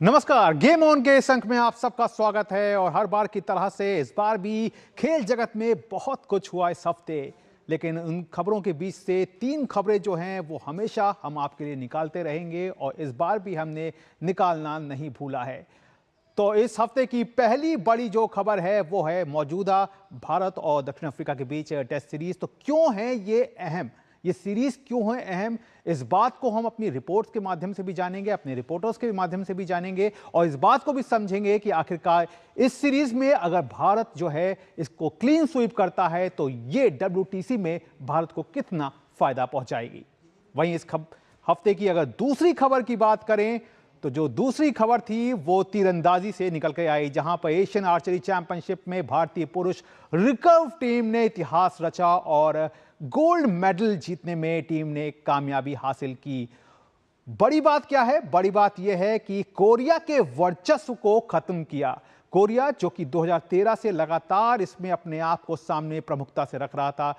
नमस्कार, game on के इस अंक में आप सबका स्वागत है। और हर बार की तरह से इस बार भी खेल जगत में बहुत कुछ हुआ इस हफ्ते, लेकिन उन खबरों के बीच से तीन खबरें जो हैं वो हमेशा हम आपके लिए निकालते रहेंगे और इस बार भी हमने निकालना नहीं भूला है। तो इस हफ्ते की पहली बड़ी जो खबर है वो है मौजूदा भारत और दक्षिण अफ्रीका के बीच टेस्ट सीरीज। तो क्यों है ये अहम, ये सीरीज क्यों है अहम, इस बात को हम अपनी रिपोर्ट्स के माध्यम से भी जानेंगे, अपने रिपोर्टर्स के माध्यम से भी जानेंगे और इस बात को भी समझेंगे कि आखिरकार इस सीरीज में अगर भारत जो है इसको क्लीन स्वीप करता है तो ये WTC में भारत को कितना फायदा पहुंचाएगी। वहीं इस हफ्ते की अगर दूसरी खबर की बात करें तो जो दूसरी खबर थी वो तीरंदाजी से निकल के आई, जहां पर एशियन आर्चरी चैंपियनशिप में भारतीय पुरुष रिकर्व टीम ने इतिहास रचा और गोल्ड मेडल जीतने में टीम ने कामयाबी हासिल की। बड़ी बात क्या है? बड़ी बात यह है कि कोरिया के वर्चस्व को खत्म किया। कोरिया जो कि 2013 से लगातार इसमें अपने आप को सामने प्रमुखता से रख रहा था,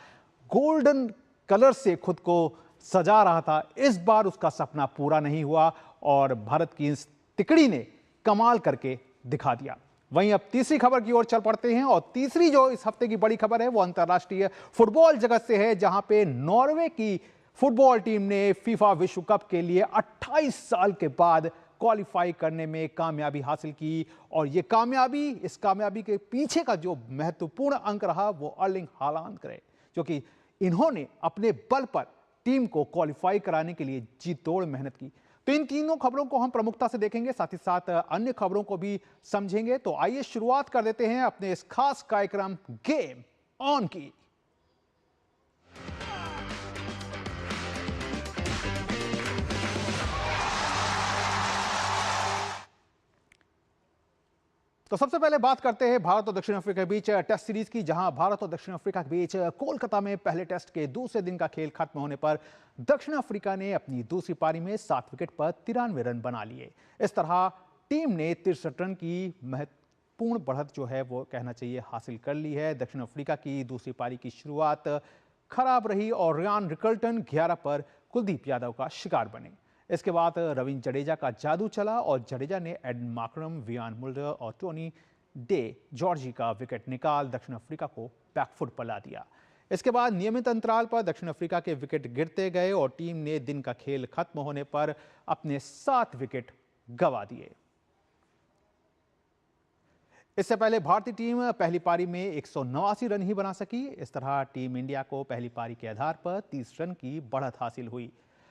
गोल्डन कलर से खुद को सजा रहा था, इस बार उसका सपना पूरा नहीं हुआ और भारत की इस तिकड़ी ने कमाल करके दिखा दिया। वहीं अब तीसरी खबर की ओर चल पड़ते हैं और तीसरी जो इस हफ्ते की बड़ी खबर है वो अंतर्राष्ट्रीय फुटबॉल जगत से है, जहां पे नॉर्वे की फुटबॉल टीम ने फीफा विश्व कप के लिए 28 साल के बाद क्वालिफाई करने में कामयाबी हासिल की। और ये कामयाबी, इस कामयाबी के पीछे का जो महत्वपूर्ण अंक रहा वो अर्लिंग हालांड का है, जो कि इन्होंने अपने बल पर टीम को क्वालिफाई कराने के लिए जी तोड़ मेहनत की। तो इन तीनों खबरों को हम प्रमुखता से देखेंगे, साथ ही साथ अन्य खबरों को भी समझेंगे। तो आइए शुरुआत कर देते हैं अपने इस खास कार्यक्रम गेम ऑन की। तो सबसे पहले बात करते हैं भारत और दक्षिण अफ्रीका के बीच टेस्ट सीरीज की, जहां भारत और दक्षिण अफ्रीका के बीच कोलकाता में पहले टेस्ट के दूसरे दिन का खेल खत्म होने पर दक्षिण अफ्रीका ने अपनी दूसरी पारी में 7 विकेट पर 93 रन बना लिए। इस तरह टीम ने 63 रन की महत्वपूर्ण बढ़त जो है वो कहना चाहिए हासिल कर ली है। दक्षिण अफ्रीका की दूसरी पारी की शुरुआत खराब रही और रियान रिकल्टन 11 पर कुलदीप यादव का शिकार बने। इसके बाद रविंद्र जडेजा का जादू चला और जडेजा ने एडन मार्करम, वियान मुल्डर और टोनी डे जॉर्जी का विकेट निकाल दक्षिण अफ्रीका को बैकफुट पर ला दिया। इसके बाद नियमित अंतराल पर दक्षिण अफ्रीका के विकेट गिरते गए और टीम ने दिन का खेल खत्म होने पर अपने 7 विकेट गंवा दिए। इससे पहले भारतीय टीम पहली पारी में 189 रन ही बना सकी। इस तरह टीम इंडिया को पहली पारी के आधार पर 30 रन की बढ़त हासिल हुई।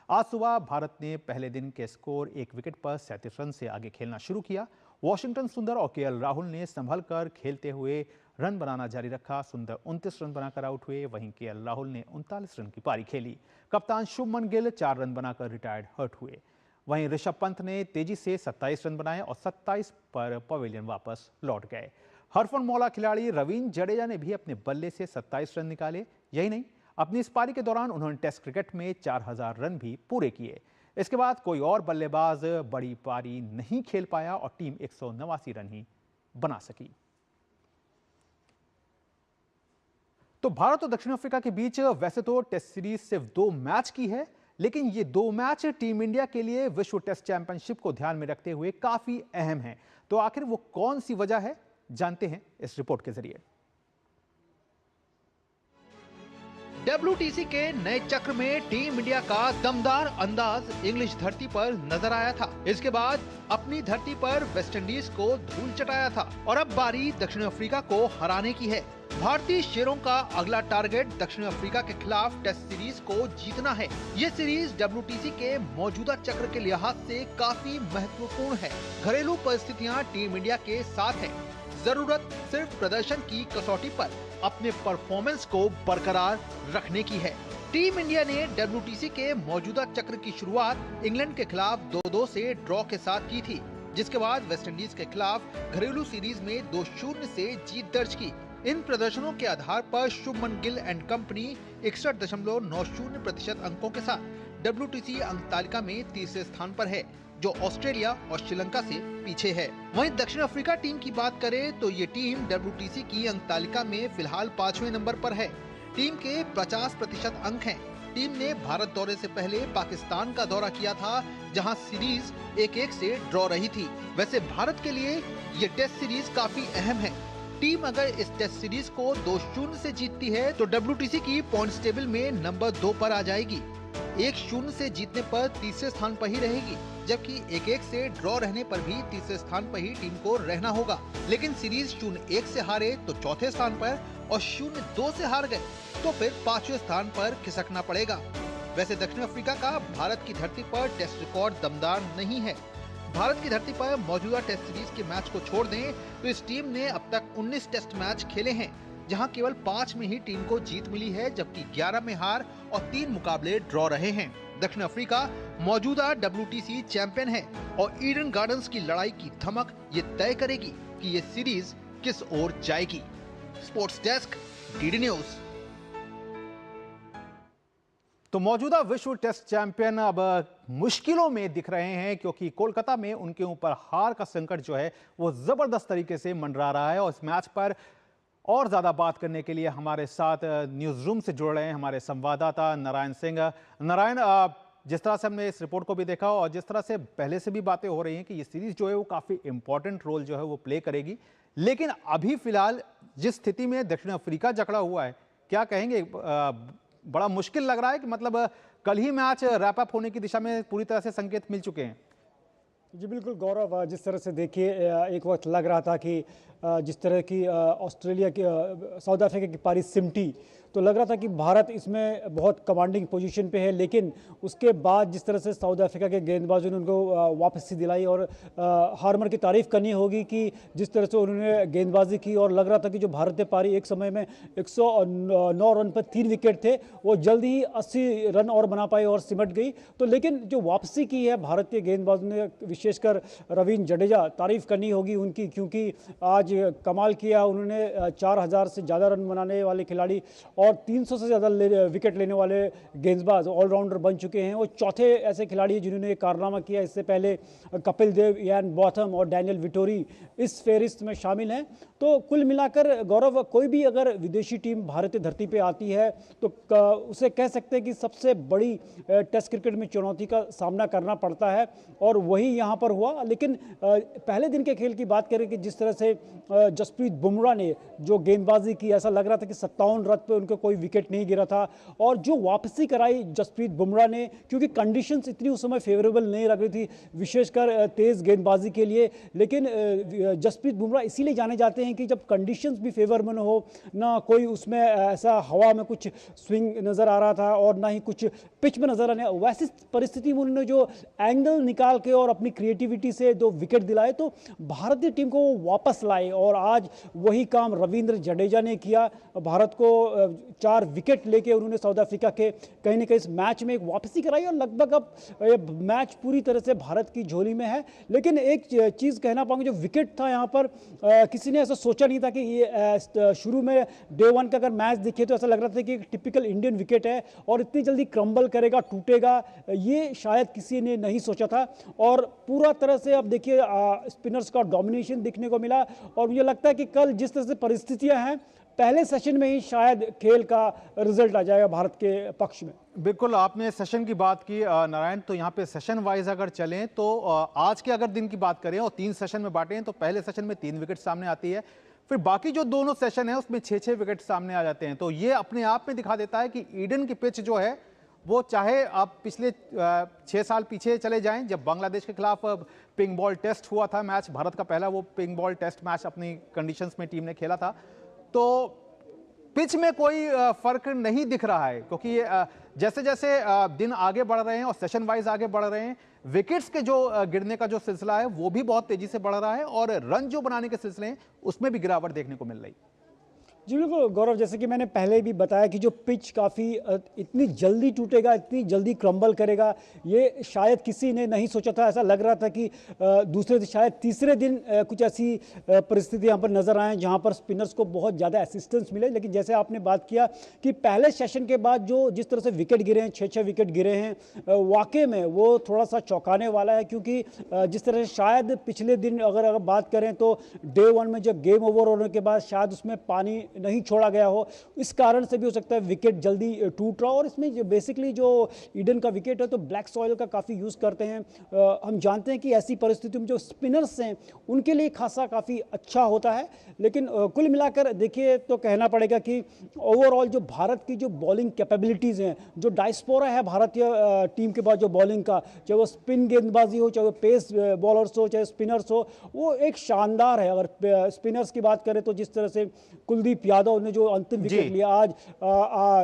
आज सुबह भारत ने पहले दिन के स्कोर 1 विकेट पर 37 रन से आगे खेलना शुरू किया। वॉशिंगटन सुंदर और KL राहुल ने संभल कर खेलते हुए रन बनाना जारी रखा। सुंदर 29 रन बनाकर आउट हुए, वहीं KL राहुल ने 39 रन की पारी खेली। कप्तान शुभमन गिल 4 रन बनाकर रिटायर्ड हर्ट हुए। वहीं ऋषभ पंत ने तेजी से 27 रन बनाए और 27 पर पवेलियन वापस लौट गए। हरफनमौला खिलाड़ी रविंद्र जडेजा ने भी अपने बल्ले से 27 रन निकाले। यही नहीं, अपनी इस पारी के दौरान उन्होंने टेस्ट क्रिकेट में 4000 रन भी पूरे किए। इसके बाद कोई और बल्लेबाज बड़ी पारी नहीं खेल पाया और टीम 189 रन ही बना सकी। तो भारत और दक्षिण अफ्रीका के बीच वैसे तो टेस्ट सीरीज सिर्फ 2 मैच की है, लेकिन ये 2 मैच टीम इंडिया के लिए विश्व टेस्ट चैंपियनशिप को ध्यान में रखते हुए काफी अहम है। तो आखिर वो कौन सी वजह है, जानते हैं इस रिपोर्ट के जरिए। WTC के नए चक्र में टीम इंडिया का दमदार अंदाज इंग्लिश धरती पर नजर आया था। इसके बाद अपनी धरती पर वेस्टइंडीज को धूल चटाया था और अब बारी दक्षिण अफ्रीका को हराने की है। भारतीय शेरों का अगला टारगेट दक्षिण अफ्रीका के खिलाफ टेस्ट सीरीज को जीतना है। ये सीरीज WTC के मौजूदा चक्र के लिहाज से काफी महत्वपूर्ण है। घरेलू परिस्थितियां टीम इंडिया के साथ है। जरूरत सिर्फ प्रदर्शन की कसौटी पर अपने परफॉर्मेंस को बरकरार रखने की है। टीम इंडिया ने WTC के मौजूदा चक्र की शुरुआत इंग्लैंड के खिलाफ 2-2 से ड्रॉ के साथ की थी, जिसके बाद वेस्टइंडीज के खिलाफ घरेलू सीरीज में 2-0 से जीत दर्ज की। इन प्रदर्शनों के आधार पर शुभमन गिल एंड कंपनी 61.90% अंकों के साथ WTC अंक तालिका में तीसरे स्थान पर है, जो ऑस्ट्रेलिया और श्रीलंका से पीछे है। वहीं दक्षिण अफ्रीका टीम की बात करें तो ये टीम WTC की अंक तालिका में फिलहाल 5वें नंबर पर है। टीम के 50% अंक हैं। टीम ने भारत दौरे से पहले पाकिस्तान का दौरा किया था, जहां सीरीज 1-1 से ड्रॉ रही थी। वैसे भारत के लिए ये टेस्ट सीरीज काफी अहम है। टीम अगर इस टेस्ट सीरीज को 2-0 से जीतती है तो WTC की पॉइंट्स टेबल में नंबर 2 पर आ जाएगी। 1-0 से जीतने पर तीसरे स्थान पर ही रहेगी, जबकि 1-1 से ड्रॉ रहने पर भी तीसरे स्थान पर ही टीम को रहना होगा। लेकिन सीरीज 0-1 से हारे तो चौथे स्थान पर, और 0-2 से हार गए तो फिर 5वें स्थान पर खिसकना पड़ेगा। वैसे दक्षिण अफ्रीका का भारत की धरती पर टेस्ट रिकॉर्ड दमदार नहीं है। भारत की धरती पर मौजूदा टेस्ट सीरीज के मैच को छोड़ दें तो इस टीम ने अब तक 19 टेस्ट मैच खेले हैं, जहां केवल 5 में ही टीम को जीत मिली है, जबकि 11 में हार और 3 मुकाबले ड्रॉ रहे हैं। दक्षिण अफ्रीका मौजूदा WTC चैंपियन है और ईडन गार्डन्स की लड़ाई की धमक ये तय करेगी कि ये सीरीज किस ओर जाएगी। Sports desk, DD news. तो मौजूदा विश्व टेस्ट चैंपियन अब मुश्किलों में दिख रहे हैं, क्योंकि कोलकाता में उनके ऊपर हार का संकट जो है वो जबरदस्त तरीके से मंडरा रहा है। और इस मैच पर और ज्यादा बात करने के लिए हमारे साथ न्यूज रूम से जुड़ रहे हैं हमारे संवाददाता नारायण सिंह। नारायण, जिस तरह से हमने इस रिपोर्ट को भी देखा और जिस तरह से पहले से भी बातें हो रही हैं कि ये सीरीज जो है वो काफी इंपॉर्टेंट रोल जो है वो प्ले करेगी, लेकिन अभी फिलहाल जिस स्थिति में दक्षिण अफ्रीका जकड़ा हुआ है, क्या कहेंगे? बड़ा मुश्किल लग रहा है कि मतलब कल ही मैच रैप अप होने की दिशा में पूरी तरह से संकेत मिल चुके हैं। जी बिल्कुल गौरव, जिस तरह से देखिए एक वक्त लग रहा था कि जिस तरह की ऑस्ट्रेलिया की साउथ अफ्रीका की पारी सिमटी, तो लग रहा था कि भारत इसमें बहुत कमांडिंग पोजीशन पे है, लेकिन उसके बाद जिस तरह से साउथ अफ्रीका के गेंदबाजों ने उनको वापसी दिलाई, और हार्मर की तारीफ करनी होगी कि जिस तरह से उन्होंने गेंदबाजी की, और लग रहा था कि जो भारत ने पारी एक समय में 109 रन पर 3 विकेट थे, वो जल्द ही 80 रन और बना पाए और सिमट गई। तो लेकिन जो वापसी की है भारत के गेंदबाजों ने, विशेषकर रवींद्र जडेजा, तारीफ करनी होगी उनकी, क्योंकि आज कमाल किया उन्होंने। 4000 से ज़्यादा रन बनाने वाले खिलाड़ी और 300 से ज़्यादा विकेट लेने वाले गेंदबाज ऑलराउंडर बन चुके हैं। वो चौथे ऐसे खिलाड़ी हैं जिन्होंने कारनामा किया। इससे पहले कपिल देव, इयान बॉथम और डैनियल विटोरी इस फेहरिस्त में शामिल हैं। तो कुल मिलाकर गौरव, कोई भी अगर विदेशी टीम भारतीय धरती पे आती है तो उसे कह सकते हैं कि सबसे बड़ी टेस्ट क्रिकेट में चुनौती का सामना करना पड़ता है, और वही यहाँ पर हुआ। लेकिन पहले दिन के खेल की बात करें कि जिस तरह से जसप्रीत बुमराह ने जो गेंदबाजी की, ऐसा लग रहा था कि 57 रन पे उनके कोई विकेट नहीं गिरा था, और जो वापसी कराई जसप्रीत बुमराह ने, क्योंकि कंडीशंस इतनी उस समय फेवरेबल नहीं लग रही थी विशेषकर तेज गेंदबाजी के लिए। लेकिन जसप्रीत बुमराह इसीलिए जाने जाते हैं कि जब कंडीशंस भी फेवर में न हो, ना कोई उसमें ऐसा हवा में कुछ स्विंग नज़र आ रहा था और ना ही कुछ पिच में नज़र आने, वैसी परिस्थिति में उन्होंने जो एंगल निकाल के और अपनी क्रिएटिविटी से 2 विकेट दिलाए तो भारतीय टीम को वापस लाए। और आज वही काम रवींद्र जडेजा ने किया। भारत को 4 विकेट लेके उन्होंने साउथ अफ्रीका के कहीं ना कहीं इस मैच में एक वापसी कराई, और लगभग अब मैच पूरी तरह से भारत की झोली में है। लेकिन एक चीज़ कहना पाऊंगा, जो विकेट था यहाँ पर किसी ने ऐसा सोचा नहीं था कि ये शुरू में डे 1 का अगर मैच देखे तो ऐसा लग रहा था कि एक टिपिकल इंडियन विकेट है और इतनी जल्दी क्रम्बल करेगा, टूटेगा, ये शायद किसी ने नहीं सोचा था। और पूरा तरह से अब देखिए स्पिनर्स का डोमिनेशन देखने को मिला, और मुझे लगता है कि कल जिस तरह से परिस्थितियां हैं, पहले सेशन में ही शायद खेल का रिजल्ट आ जाएगा भारत के पक्ष में। बिल्कुल, आपने सेशन की बात की नारायण, तो यहाँ पे सेशन वाइज अगर चलें तो आज के अगर दिन की बात करें और 3 सेशन में बांटें तो पहले सेशन में 3 विकेट सामने आती है, फिर बाकी जो दोनों सेशन है उसमें 6-6 विकेट सामने आ जाते हैं। तो ये अपने आप में दिखा देता है कि ईडन की पिच जो है वो, चाहे आप पिछले 6 साल पीछे चले जाएं, जब बांग्लादेश के खिलाफ पिंक बॉल टेस्ट हुआ था मैच, भारत का पहला वो पिंक बॉल टेस्ट मैच अपनी कंडीशंस में टीम ने खेला था, तो पिच में कोई फर्क नहीं दिख रहा है, क्योंकि जैसे जैसे दिन आगे बढ़ रहे हैं और सेशन वाइज आगे बढ़ रहे हैं, विकेट्स के जो गिरने का जो सिलसिला है वो भी बहुत तेजी से बढ़ रहा है, और रन जो बनाने के सिलसिले हैं उसमें भी गिरावट देखने को मिल रही है। जी बिल्कुल गौरव, जैसे कि मैंने पहले भी बताया कि जो पिच काफ़ी इतनी जल्दी टूटेगा, इतनी जल्दी क्रम्बल करेगा, ये शायद किसी ने नहीं सोचा था। ऐसा लग रहा था कि दूसरे शायद तीसरे दिन कुछ ऐसी परिस्थिति यहाँ पर नज़र आए जहाँ पर स्पिनर्स को बहुत ज़्यादा असिस्टेंस मिले। लेकिन जैसे आपने बात किया कि पहले सेशन के बाद जो जिस तरह से विकेट गिरे हैं, 6-6 विकेट गिरे हैं, वाकई में वो थोड़ा सा चौंकाने वाला है, क्योंकि जिस तरह से शायद पिछले दिन अगर बात करें तो डे 1 में जब गेम ओवर होने के बाद शायद उसमें पानी नहीं छोड़ा गया हो, इस कारण से भी हो सकता है विकेट जल्दी टूट रहा हो। और इसमें जो बेसिकली जो ईडन का विकेट है तो ब्लैक सॉइल का काफ़ी यूज़ करते हैं। हम जानते हैं कि ऐसी परिस्थितियों में जो स्पिनर्स हैं उनके लिए खासा काफ़ी अच्छा होता है। लेकिन कुल मिलाकर देखिए तो कहना पड़ेगा कि ओवरऑल जो भारत की जो बॉलिंग कैपेबिलिटीज़ हैं, जो डायस्पोरा है भारतीय टीम के पास जो बॉलिंग का, चाहे वो स्पिन गेंदबाजी हो, चाहे वो पेस बॉलर्स हो, चाहे स्पिनर्स हो, वो एक शानदार है। अगर स्पिनर्स की बात करें तो जिस तरह से कुलदीप यादव ने जो अंतिम विकेट लिया आज,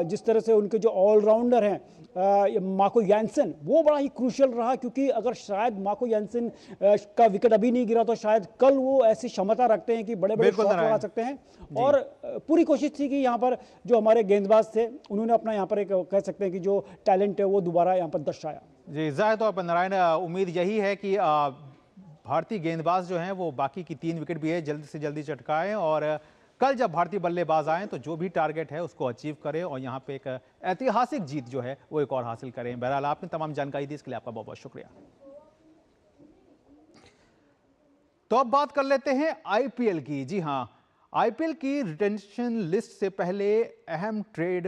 जिस तरह से उनके जो ऑलराउंडर हैं मार्को यान्सेन, वो बड़ा ही क्रूशियल रहा, क्योंकि अगर शायद मार्को यान्सेन का विकेट अभी नहीं गिरा तो शायद कल वो ऐसी क्षमता रखते हैं कि बड़े बड़े शॉट लगा सकते हैं। और पूरी कोशिश थी कि यहाँ पर जो हमारे गेंदबाज थे उन्होंने अपना यहाँ पर एक कह सकते हैं कि जो टैलेंट है वो दोबारा यहाँ पर दर्शाया। जी, जाहिर तौर पर नारायण, उम्मीद यही है कि भारतीय गेंदबाज जो हैं वो बाकी की 3 विकेट भी है जल्दी से जल्दी चटकाएं और कल जब भारतीय बल्लेबाज आए तो जो भी टारगेट है उसको अचीव करें और यहाँ पे एक ऐतिहासिक जीत जो है वो एक और हासिल करें। बहरहाल आपने तमाम जानकारी दी, इसके लिए आपका बहुत बहुत शुक्रिया। तो अब बात कर लेते हैं आईपीएल की। जी हां, आईपीएल की रिटेंशन लिस्ट से पहले अहम ट्रेड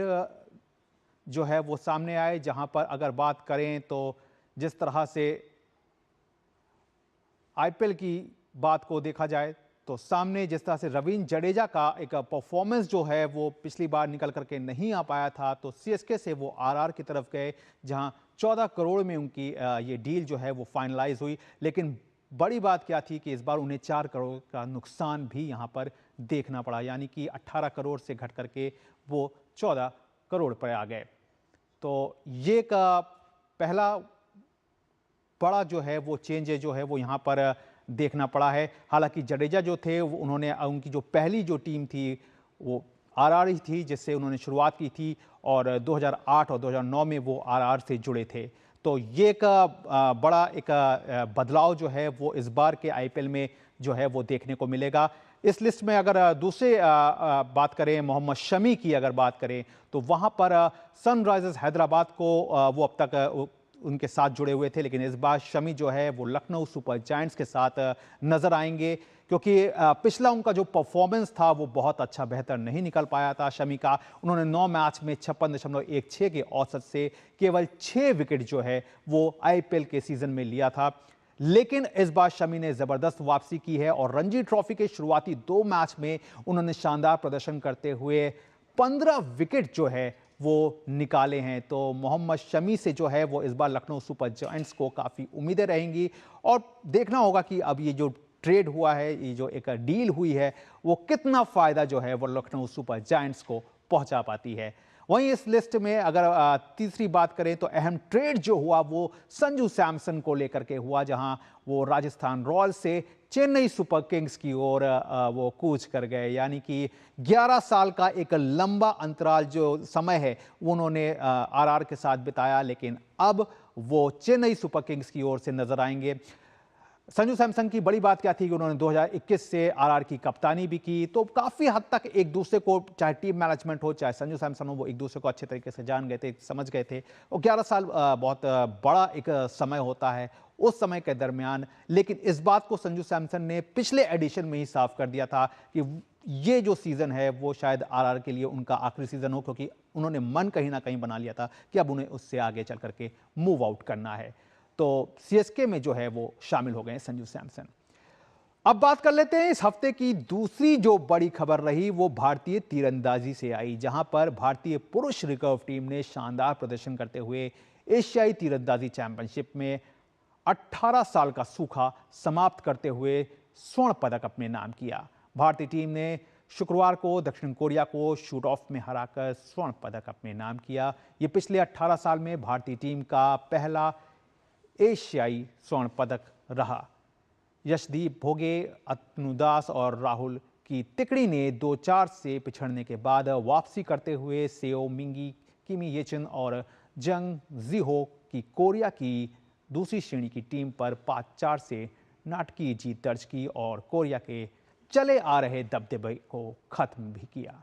जो है वो सामने आए, जहां पर अगर बात करें तो जिस तरह से आईपीएल की बात को देखा जाए तो सामने जिस तरह से रवींद्र जडेजा का एक परफॉर्मेंस जो है वो पिछली बार निकल करके नहीं आ पाया था, तो सीएसके से वो आरआर की तरफ गए, जहां 14 करोड़ में उनकी ये डील जो है वो फाइनलाइज हुई। लेकिन बड़ी बात क्या थी कि इस बार उन्हें 4 करोड़ का नुकसान भी यहां पर देखना पड़ा, यानी कि 18 करोड़ से घट करके वो 14 करोड़ पर आ गए। तो ये का पहला बड़ा जो है वो चेंज जो है वो यहाँ पर देखना पड़ा है। हालांकि जडेजा जो थे वो उन्होंने उनकी जो पहली जो टीम थी वो आरआर ही थी, जिससे उन्होंने शुरुआत की थी और 2008 और 2009 में वो आरआर से जुड़े थे। तो ये एक बड़ा एक बदलाव जो है वो इस बार के आईपीएल में जो है वो देखने को मिलेगा। इस लिस्ट में अगर दूसरे बात करें, मोहम्मद शमी की अगर बात करें तो वहां पर सनराइजर्स हैदराबाद को वो अब तक उनके साथ जुड़े हुए थे, लेकिन इस बार शमी जो है वो लखनऊ सुपर जायंट्स के साथ नजर आएंगे, क्योंकि पिछला उनका जो परफॉर्मेंस था वो बहुत अच्छा बेहतर नहीं निकल पाया था शमी का। उन्होंने 9 मैच में 56.16 के औसत से केवल 6 विकेट जो है वो आईपीएल के सीजन में लिया था। लेकिन इस बार शमी ने जबरदस्त वापसी की है और रणजी ट्रॉफी के शुरुआती 2 मैच में उन्होंने शानदार प्रदर्शन करते हुए 15 विकेट जो है वो निकाले हैं। तो मोहम्मद शमी से जो है वो इस बार लखनऊ सुपर जायंट्स को काफ़ी उम्मीदें रहेंगी और देखना होगा कि अब ये जो ट्रेड हुआ है, ये जो एक डील हुई है, वो कितना फ़ायदा जो है वो लखनऊ सुपर जायंट्स को पहुंचा पाती है। वहीं इस लिस्ट में अगर तीसरी बात करें तो अहम ट्रेड जो हुआ वो संजू सैमसन को लेकर के हुआ, जहां वो राजस्थान रॉयल्स से चेन्नई सुपर किंग्स की ओर वो कूच कर गए। यानी कि 11 साल का एक लंबा अंतराल जो समय है वो उन्होंने आरआर के साथ बिताया, लेकिन अब वो चेन्नई सुपर किंग्स की ओर से नजर आएंगे। संजू सैमसन की बड़ी बात क्या थी कि उन्होंने 2021 से आरआर की कप्तानी भी की, तो काफी हद तक एक दूसरे को, चाहे टीम मैनेजमेंट हो चाहे संजू सैमसन हो, वो एक दूसरे को अच्छे तरीके से जान गए थे, समझ गए थे। और 11 साल बहुत बड़ा एक समय होता है उस समय के दरमियान। लेकिन इस बात को संजू सैमसन ने पिछले एडिशन में ही साफ कर दिया था कि ये जो सीजन है वो शायद आरआर के लिए उनका आखिरी सीजन हो, क्योंकि उन्होंने मन कहीं ना कहीं बना लिया था कि अब उन्हें उससे आगे चल करके मूव आउट करना है। तो सीएसके में जो है वो शामिल हो गए संजू सैमसन। अब बात कर लेते हैं इस हफ्ते की दूसरी जो बड़ी खबर रही, वो भारतीय तीरंदाजी से आई, जहां पर भारतीय पुरुष रिकर्व टीम ने शानदार प्रदर्शन करते हुए एशियाई तीरंदाजी चैंपियनशिप में 18 साल का सूखा समाप्त करते हुए स्वर्ण पदक अपने नाम किया। भारतीय टीम ने शुक्रवार को दक्षिण कोरिया को शूट ऑफ में हराकर स्वर्ण पदक अपने नाम किया। ये पिछले 18 साल में भारतीय टीम का पहला एशियाई स्वर्ण पदक रहा। यशदीप भोगे, अतनुदास और राहुल की तिकड़ी ने 2-4 से पिछड़ने के बाद वापसी करते हुए सेओ मिंगी, किमी येचन और जंग जिहो की कोरिया की दूसरी श्रेणी की टीम पर 5-4 से नाटकीय जीत दर्ज की और कोरिया के चले आ रहे दबदबे को खत्म भी किया।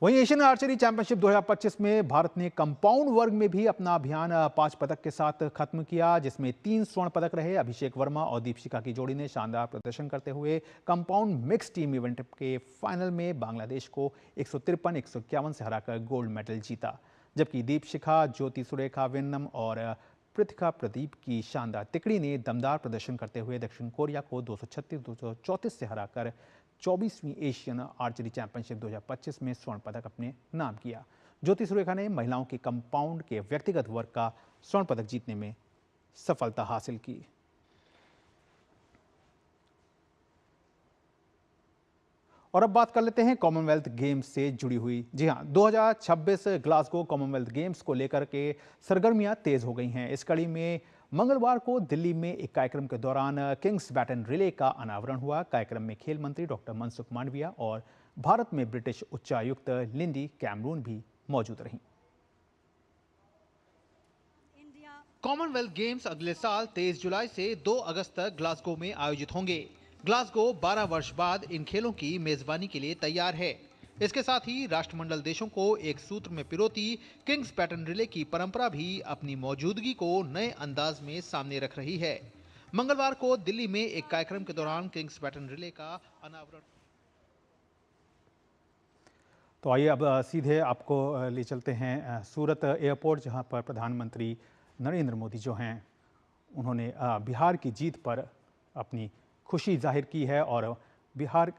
वहीं एशियन आर्चरी चैंपियनशिप 2025 में भारत ने कंपाउंड वर्ग में भी अपना अभियान 5 पदक के साथ खत्म किया, जिसमें 3 स्वर्ण पदक रहे। अभिषेक वर्मा और दीपशिखा की जोड़ी ने शानदार प्रदर्शन करते हुए कंपाउंड मिक्स टीम इवेंट के फाइनल में बांग्लादेश को 153-151 से हराकर गोल्ड मेडल जीता, जबकि दीपशिखा, ज्योति सुरेखा वेन्नम और पृथिका प्रदीप की शानदार तिकड़ी ने दमदार प्रदर्शन करते हुए दक्षिण कोरिया को 236-234 से हराकर 24वीं एशियन आर्चरी चैंपियनशिप 2025 में स्वर्ण पदक अपने नाम किया। ज्योति सुरेखा ने महिलाओं के कंपाउंड के व्यक्तिगत वर्ग का स्वर्ण पदक जीतने में सफलता हासिल की। और अब बात कर लेते हैं कॉमनवेल्थ गेम्स से जुड़ी हुई। जी हां, 2026 ग्लासगो कॉमनवेल्थ गेम्स को लेकर के सरगर्मियां तेज हो गई हैं। इस कड़ी में मंगलवार को दिल्ली में एक कार्यक्रम के दौरान किंग्स बैटन रिले का अनावरण हुआ। कार्यक्रम में खेल मंत्री डॉक्टर मनसुख मांडविया और भारत में ब्रिटिश उच्चायुक्त लिंडी कैमरून भी मौजूद रहीं। कॉमनवेल्थ गेम्स अगले साल 23 जुलाई से 2 अगस्त तक ग्लासगो में आयोजित होंगे। ग्लासगो 12 वर्ष बाद इन खेलों की मेजबानी के लिए तैयार है। इसके साथ ही राष्ट्रमंडल देशों को एक सूत्र में पिरोती किंग्स बैटन रिले की परंपरा भी अपनी मौजूदगी को नए अंदाज में सामने रख रही है। मंगलवार को दिल्ली में एक कार्यक्रम के दौरान किंग्स बैटन रिले का अनावरण। तो आइए अब सीधे आपको ले चलते हैं सूरत एयरपोर्ट, जहां पर प्रधानमंत्री नरेंद्र मोदी जो हैं उन्होंने बिहार की जीत पर अपनी खुशी जाहिर की है और बिहार